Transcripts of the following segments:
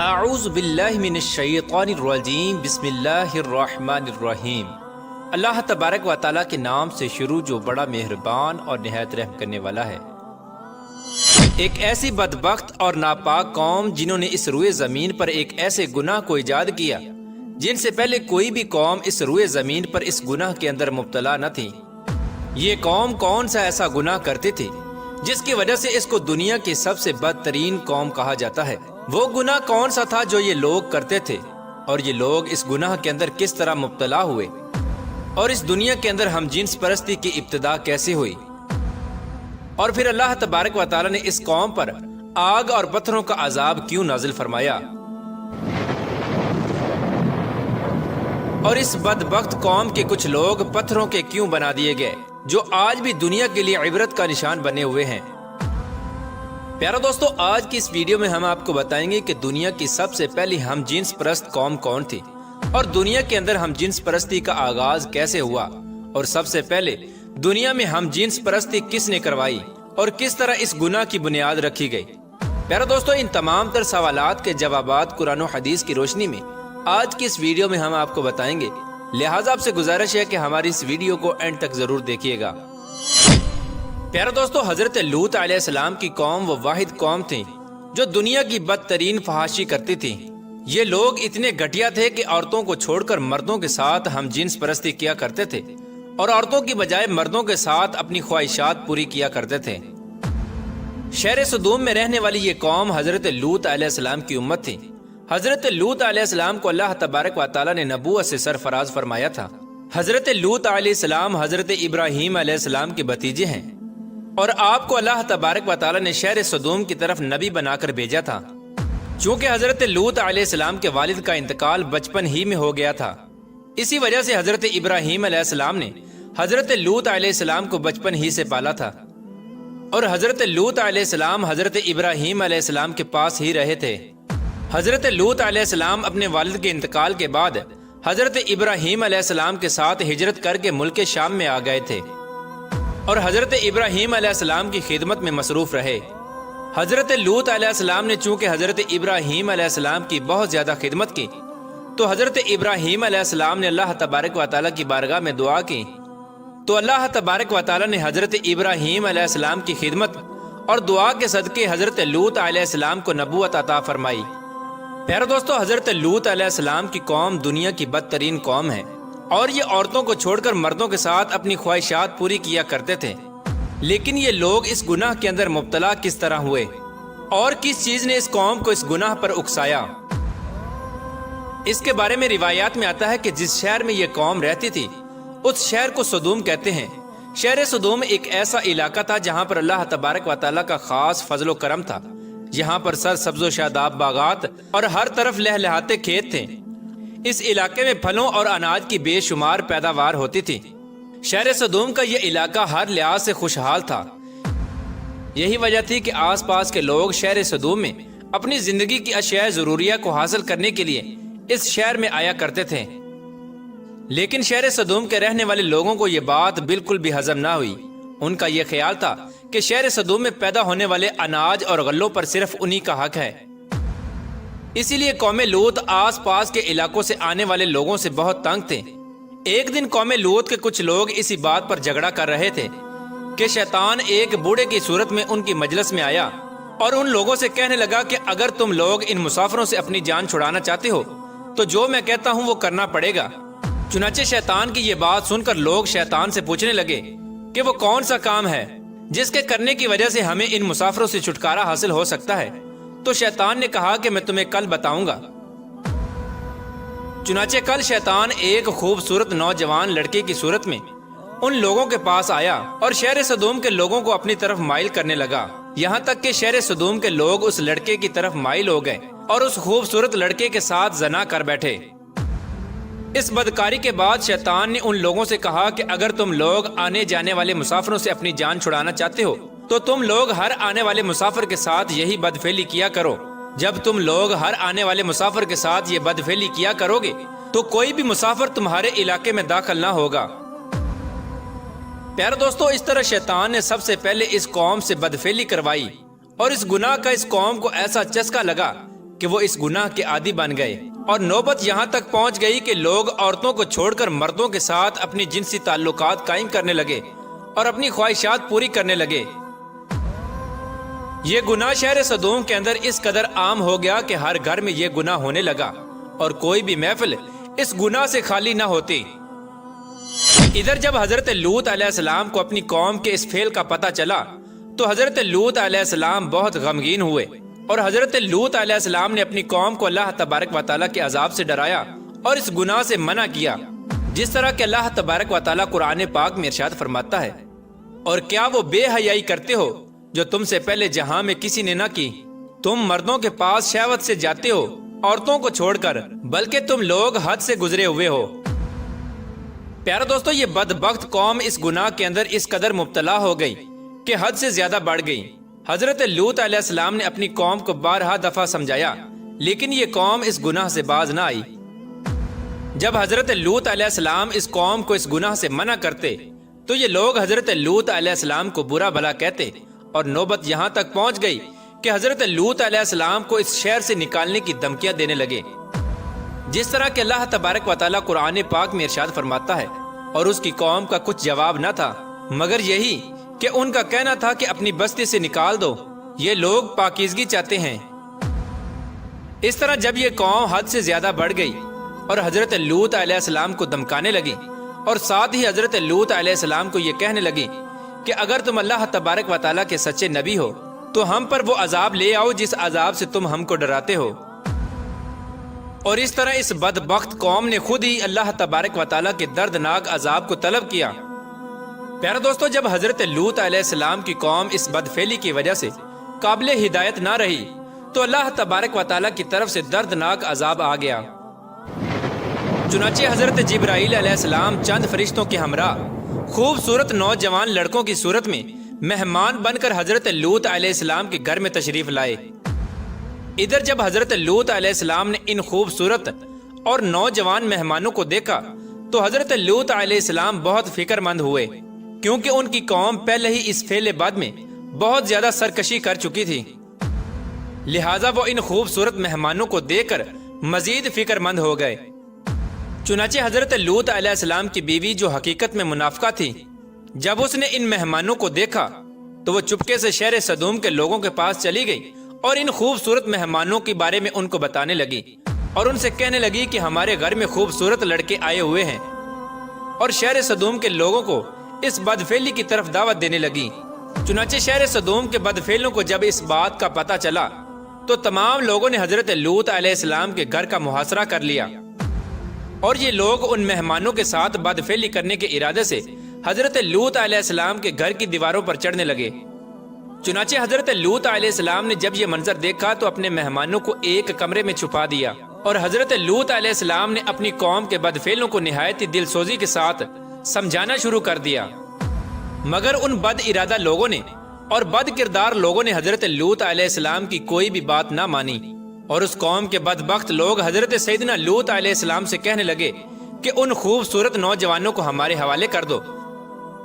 اعوذ باللہ من الشیطان الرجیم بسم اللہ الرحمن الرحیم۔ اللہ تبارک و تعالیٰ کے نام سے شروع جو بڑا مہربان اور نہایت رحم کرنے والا ہے۔ ایک ایسی بدبخت اور ناپاک قوم جنہوں نے اس روئے زمین پر ایک ایسے گناہ کو ایجاد کیا جن سے پہلے کوئی بھی قوم اس روئے زمین پر اس گناہ کے اندر مبتلا نہ تھی۔ یہ قوم کون سا ایسا گناہ کرتی تھی جس کی وجہ سے اس کو دنیا کی سب سے بدترین قوم کہا جاتا ہے؟ وہ گناہ کون سا تھا جو یہ لوگ کرتے تھے، اور یہ لوگ اس گناہ کے اندر کس طرح مبتلا ہوئے، اور اس دنیا کے اندر ہم جنس پرستی کی ابتدا کیسے ہوئی، اور پھر اللہ تبارک و تعالیٰ نے اس قوم پر آگ اور پتھروں کا عذاب کیوں نازل فرمایا، اور اس بدبخت قوم کے کچھ لوگ پتھروں کے کیوں بنا دیے گئے جو آج بھی دنیا کے لیے عبرت کا نشان بنے ہوئے ہیں۔ پیارا دوستو، آج کی اس ویڈیو میں ہم آپ کو بتائیں گے کہ دنیا کی سب سے پہلی ہم جنس پرست قوم کون تھی، اور دنیا کے اندر ہم جنس پرستی کا آغاز کیسے ہوا، اور سب سے پہلے دنیا میں ہم جنس پرستی کس نے کروائی، اور کس طرح اس گناہ کی بنیاد رکھی گئی۔ پیارا دوستو، ان تمام تر سوالات کے جوابات قرآن و حدیث کی روشنی میں آج کی اس ویڈیو میں ہم آپ کو بتائیں گے، لہٰذا آپ سے گزارش ہے کہ ہماری اس ویڈیو کو اینڈ تک ضرور دیکھیے گا۔ پیارا دوستو، حضرت لوط علیہ السلام کی قوم وہ واحد قوم تھی جو دنیا کی بدترین فحاشی کرتی تھی۔ یہ لوگ اتنے گھٹیا تھے کہ عورتوں کو چھوڑ کر مردوں کے ساتھ ہم جنس پرستی کیا کرتے تھے، اور عورتوں کی بجائے مردوں کے ساتھ اپنی خواہشات پوری کیا کرتے تھے۔ شہر سدوم میں رہنے والی یہ قوم حضرت لوط علیہ السلام کی امت تھی۔ حضرت لوط علیہ السلام کو اللہ تبارک و تعالیٰ نے نبوت سے سرفراز فرمایا تھا۔ حضرت لوط علیہ السلام حضرت ابراہیم علیہ السلام کے بھتیجے ہیں، اور آپ کو اللہ تبارک و تعالیٰ نے شہر سدوم کی طرف نبی بنا کر بھیجا تھا۔ چونکہ حضرت لوط علیہ السلام کے والد کا انتقال بچپن ہی میں ہو گیا تھا، اسی وجہ سے حضرت ابراہیم علیہ السلام نے حضرت لوط علیہ السلام کو بچپن ہی سے پالا تھا، اور حضرت لوط علیہ السلام حضرت ابراہیم علیہ السلام کے پاس ہی رہے تھے۔ حضرت لوط علیہ السلام اپنے والد کے انتقال کے بعد حضرت ابراہیم علیہ السلام کے ساتھ ہجرت کر کے ملک شام میں آ گئے تھے، اور حضرت ابراہیم علیہ السلام کی خدمت میں مصروف رہے۔ حضرت لوط علیہ السلام نے چونکہ حضرت ابراہیم علیہ السلام کی بہت زیادہ خدمت کی، تو حضرت ابراہیم علیہ السلام نے اللہ تبارک و تعالیٰ کی بارگاہ میں دعا کی، تو اللہ تبارک و تعالیٰ نے حضرت ابراہیم علیہ السلام کی خدمت اور دعا کے صدقے حضرت لوط علیہ السلام کو نبوت عطا فرمائی۔ پیارا دوستو، حضرت لوط علیہ السلام کی قوم دنیا کی بدترین قوم ہے، اور یہ عورتوں کو چھوڑ کر مردوں کے ساتھ اپنی خواہشات پوری کیا کرتے تھے۔ لیکن یہ لوگ اس گناہ کے اندر مبتلا کس طرح ہوئے، اور کس چیز نے اس قوم کو اس گناہ پر اکسایا؟ اس کے بارے میں روایات میں آتا ہے کہ جس شہر میں یہ قوم رہتی تھی اس شہر کو سدوم کہتے ہیں۔ شہر سدوم ایک ایسا علاقہ تھا جہاں پر اللہ تبارک و تعالیٰ کا خاص فضل و کرم تھا۔ یہاں پر سر سبز و شاداب باغات اور ہر طرف لہلہاتے کھیت تھے۔ اس علاقے میں پھلوں اور اناج کی بے شمار پیداوار ہوتی تھی۔ شہر سدوم کا یہ علاقہ ہر لحاظ سے خوشحال تھا۔ یہی وجہ تھی کہ آس پاس کے لوگ شہر سدوم میں اپنی زندگی کی اشیاء ضروریہ کو حاصل کرنے کے لیے اس شہر میں آیا کرتے تھے۔ لیکن شہر سدوم کے رہنے والے لوگوں کو یہ بات بالکل بھی ہضم نہ ہوئی۔ ان کا یہ خیال تھا کہ شہر سدوم میں پیدا ہونے والے اناج اور غلوں پر صرف انہی کا حق ہے۔ اسی لیے قوم لوط آس پاس کے علاقوں سے آنے والے لوگوں سے بہت تنگ تھے۔ ایک دن قوم لوط کے کچھ لوگ اسی بات پر جھگڑا کر رہے تھے کہ شیطان ایک بوڑھے کی صورت میں ان کی مجلس میں آیا اور ان لوگوں سے کہنے لگا کہ اگر تم لوگ ان مسافروں سے اپنی جان چھڑانا چاہتے ہو تو جو میں کہتا ہوں وہ کرنا پڑے گا۔ چنانچہ شیطان کی یہ بات سن کر لوگ شیطان سے پوچھنے لگے کہ وہ کون سا کام ہے جس کے کرنے کی وجہ سے ہمیں ان مسافروں سے چھٹکارا حاصل ہو سکتا ہے؟ تو شیطان نے کہا کہ میں تمہیں کل بتاؤں گا۔ چنانچہ کل شیطان ایک خوبصورت نوجوان لڑکے کی صورت میں ان لوگوں کے پاس آیا اور شہر سدوم کے لوگوں کو اپنی طرف مائل کرنے لگا، یہاں تک کہ شہر سدوم کے لوگ اس لڑکے کی طرف مائل ہو گئے اور اس خوبصورت لڑکے کے ساتھ زنا کر بیٹھے۔ اس بدکاری کے بعد شیطان نے ان لوگوں سے کہا کہ اگر تم لوگ آنے جانے والے مسافروں سے اپنی جان چھڑانا چاہتے ہو تو تم لوگ ہر آنے والے مسافر کے ساتھ یہی بدفعلی کیا کرو۔ جب تم لوگ ہر آنے والے مسافر کے ساتھ یہ بدفعلی کیا کرو گے تو کوئی بھی مسافر تمہارے علاقے میں داخل نہ ہوگا۔ پیارے دوستو، اس طرح شیطان نے سب سے پہلے اس قوم سے بدفعلی کروائی، اور اس گناہ کا اس قوم کو ایسا چسکا لگا کہ وہ اس گناہ کے عادی بن گئے، اور نوبت یہاں تک پہنچ گئی کہ لوگ عورتوں کو چھوڑ کر مردوں کے ساتھ اپنی جنسی تعلقات قائم کرنے لگے اور اپنی خواہشات پوری کرنے لگے۔ یہ گناہ شہر سدوم کے اندر اس قدر عام ہو گیا کہ ہر گھر میں یہ گناہ ہونے لگا اور کوئی بھی محفل اس گناہ سے خالی نہ ہوتی۔ ادھر جب حضرت لوط علیہ السلام کو اپنی قوم کے اس فعل کا پتہ چلا تو حضرت لوط علیہ السلام بہت غمگین ہوئے، اور حضرت لوط علیہ السلام نے اپنی قوم کو اللہ تبارک و تعالیٰ کے عذاب سے ڈرایا اور اس گناہ سے منع کیا، جس طرح کہ اللہ تبارک و تعالیٰ قرآن پاک میں ارشاد فرماتا ہے، اور کیا وہ بے حیائی کرتے ہو جو تم سے پہلے جہاں میں کسی نے نہ کی؟ تم مردوں کے پاس شہوت سے جاتے ہو عورتوں کو چھوڑ کر، بلکہ تم لوگ حد سے گزرے ہوئے ہو۔ پیارا دوستو، یہ بدبخت قوم اس گناہ کے اندر اس قدر مبتلا ہو گئی کہ حد سے زیادہ بڑھ گئی۔ حضرت لوط علیہ السلام نے اپنی قوم کو بارہا دفعہ سمجھایا، لیکن یہ قوم اس گناہ سے باز نہ آئی۔ جب حضرت لوط علیہ السلام اس قوم کو اس گناہ سے منع کرتے تو یہ لوگ حضرت لوط علیہ السلام کو برا بھلا کہتے، اور نوبت یہاں تک پہنچ گئی کہ حضرت لوط علیہ السلام کو اس شہر سے نکالنے کی دھمکیاں دینے لگے، جس طرح کہ اللہ تبارک و تعالیٰ قرآن پاک میں ارشاد فرماتا ہے، اور اس کی قوم کا کچھ جواب نہ تھا مگر یہی کہ ان کا کہنا تھا کہ اپنی بستی سے نکال دو، یہ لوگ پاکیزگی چاہتے ہیں۔ اس طرح جب یہ قوم حد سے زیادہ بڑھ گئی اور حضرت لوط علیہ السلام کو دھمکانے لگی، اور ساتھ ہی حضرت لوط علیہ السلام کو یہ کہنے لگی کہ اگر تم اللہ تبارک و تعالیٰ کے سچے نبی ہو تو ہم پر وہ عذاب لے آؤ جس عذاب سے تم ہم کو ڈراتے ہو، اور اس طرح اس بدبخت قوم نے خود ہی اللہ تبارک و تعالیٰ کے دردناک عذاب کو طلب کیا۔ پیارا دوستو، جب حضرت لوط علیہ السلام کی قوم اس بدفعلی کی وجہ سے قابل ہدایت نہ رہی تو اللہ تبارک و تعالیٰ کی طرف سے دردناک عذاب آ گیا۔ چنانچہ حضرت جبرائیل علیہ السلام چند فرشتوں کے ہمراہ خوبصورت نوجوان لڑکوں کی صورت میں مہمان بن کر حضرت لوط علیہ السلام کے گھر میں تشریف لائے۔ ادھر جب حضرت لوط علیہ السلام نے ان خوبصورت اور نوجوان مہمانوں کو دیکھا تو حضرت لوط علیہ السلام بہت فکر مند ہوئے، کیونکہ ان کی قوم پہلے ہی اس فعل بد میں بہت زیادہ سرکشی کر چکی تھی، لہٰذا وہ ان خوبصورت مہمانوں کو دیکھ کر مزید فکر مند ہو گئے۔ چنانچہ حضرت لوط علیہ السلام کی بیوی جو حقیقت میں منافقہ تھی، جب اس نے ان مہمانوں کو دیکھا تو وہ چپکے سے شہر سدوم کے لوگوں کے پاس چلی گئی اور ان خوبصورت مہمانوں کے بارے میں ان کو بتانے لگی، اور ان سے کہنے لگی کہ ہمارے گھر میں خوبصورت لڑکے آئے ہوئے ہیں، اور شہر سدوم کے لوگوں کو اس بدفعلی کی طرف دعوت دینے لگی۔ چنانچہ شہر سدوم کے بدفعلوں کو جب اس بات کا پتہ چلا تو تمام لوگوں نے حضرت لوط علیہ السلام کے گھر کا محاصرہ کر لیا، اور یہ لوگ ان مہمانوں کے ساتھ بدفعلی کرنے کے ارادے سے حضرت لوط علیہ السلام کے گھر کی دیواروں پر چڑھنے لگے۔ چنانچہ حضرت لوط علیہ السلام نے جب یہ منظر دیکھا تو اپنے مہمانوں کو ایک کمرے میں چھپا دیا، اور حضرت لوط علیہ السلام نے اپنی قوم کے بدفعلوں کو نہایت دل سوزی کے ساتھ سمجھانا شروع کر دیا، مگر ان بد ارادہ لوگوں نے اور بد کردار لوگوں نے حضرت لوط علیہ السلام کی کوئی بھی بات نہ مانی، اور اس قوم کے بدبخت لوگ حضرت سیدنا لوط علیہ السلام سے کہنے لگے کہ ان خوبصورت نوجوانوں کو ہمارے حوالے کر دو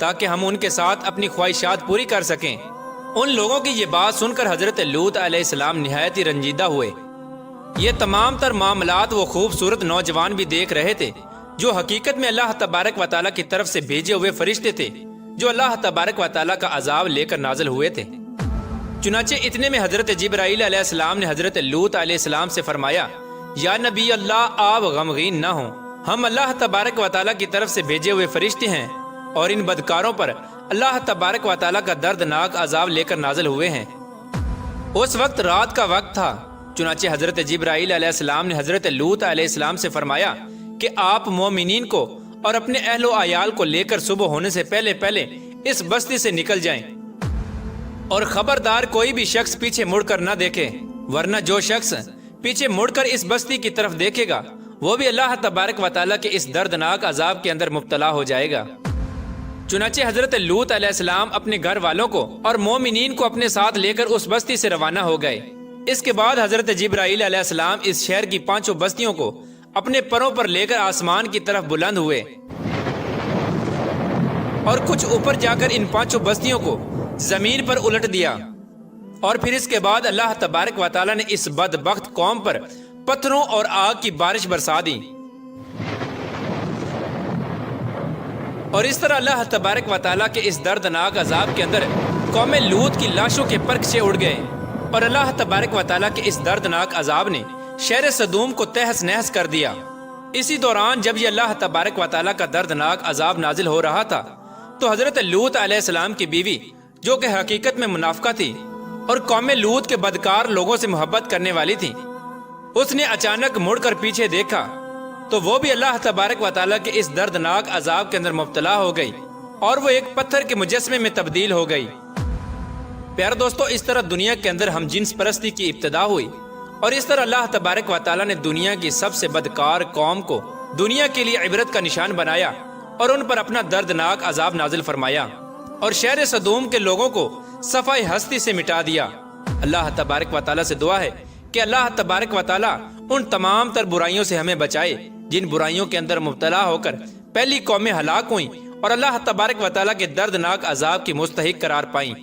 تاکہ ہم ان کے ساتھ اپنی خواہشات پوری کر سکیں۔ ان لوگوں کی یہ بات سن کر حضرت لوط علیہ السلام نہایت ہی رنجیدہ ہوئے۔ یہ تمام تر معاملات وہ خوبصورت نوجوان بھی دیکھ رہے تھے جو حقیقت میں اللہ تبارک و تعالیٰ کی طرف سے بھیجے ہوئے فرشتے تھے، جو اللہ تبارک و تعالیٰ کا عذاب لے کر نازل ہوئے تھے۔ چنانچہ اتنے میں حضرت جبرائیل علیہ السلام نے حضرت لوط علیہ السلام سے فرمایا، یا نبی اللہ، آپ غمگین نہ ہوں، ہم اللہ تبارک و تعالیٰ کی طرف سے بھیجے ہوئے فرشتے ہیں، اور ان بدکاروں پر اللہ تبارک و تعالیٰ کا دردناک عذاب لے کر نازل ہوئے ہیں۔ اس وقت رات کا وقت تھا، چنانچہ حضرت جبرائیل علیہ السلام نے حضرت لوط علیہ السلام سے فرمایا کہ آپ مومنین کو اور اپنے اہل و عیال کو لے کر صبح ہونے سے پہلے پہلے اس بستی سے نکل جائیں، اور خبردار کوئی بھی شخص پیچھے مڑ کر نہ دیکھے، ورنہ جو شخص پیچھے مڑ کر اس بستی کی طرف دیکھے گا وہ بھی اللہ تبارک و تعالیٰ کے اس دردناک عذاب کے اندر مبتلا ہو جائے گا۔ چنانچہ حضرت لوط علیہ السلام اپنے گھر والوں کو اور مومنین کو اپنے ساتھ لے کر اس بستی سے روانہ ہو گئے۔ اس کے بعد حضرت جبرائیل علیہ السلام اس شہر کی 5 بستیوں کو اپنے پروں پر لے کر آسمان کی طرف بلند ہوئے، اور کچھ اوپر جا کر ان 5 بستیوں کو زمین پر الٹ دیا، اور پھر اس کے بعد اللہ تبارک و تعالیٰ نے اس بدبخت قوم پر پتھروں اور آگ کی بارش برسا دی، اور اس طرح اللہ تبارک و تعالیٰ کے اس دردناک عذاب کے اندر قوم لوط کی لاشوں کے پرکشے اڑ گئے، اور اللہ تبارک و تعالیٰ کے اس دردناک عذاب نے شہر صدوم کو تہس نہس کر دیا۔ اسی دوران جب یہ اللہ تبارک و تعالیٰ کا دردناک عذاب نازل ہو رہا تھا تو حضرت لوط علیہ السلام کی بیوی، جو کہ حقیقت میں منافقہ تھی اور قوم لوط کے بدکار لوگوں سے محبت کرنے والی تھی، اس نے اچانک مڑ کر پیچھے دیکھا تو وہ بھی اللہ تبارک و تعالیٰ کے اس دردناک عذاب کے اندر مبتلا ہو گئی اور وہ ایک پتھر کے مجسمے میں تبدیل ہو گئی۔ پیارے دوستو، اس طرح دنیا کے اندر ہم جنس پرستی کی ابتدا ہوئی، اور اس طرح اللہ تبارک و تعالیٰ نے دنیا کی سب سے بدکار قوم کو دنیا کے لیے عبرت کا نشان بنایا اور ان پر اپنا دردناک عذاب نازل فرمایا، اور شہر صدوم کے لوگوں کو صفحہ ہستی سے مٹا دیا۔ اللہ تبارک و تعالیٰ سے دعا ہے کہ اللہ تبارک و تعالیٰ ان تمام تر برائیوں سے ہمیں بچائے جن برائیوں کے اندر مبتلا ہو کر پہلی قومیں ہلاک ہوئیں اور اللہ تبارک و تعالیٰ کے دردناک عذاب کی مستحق قرار پائیں۔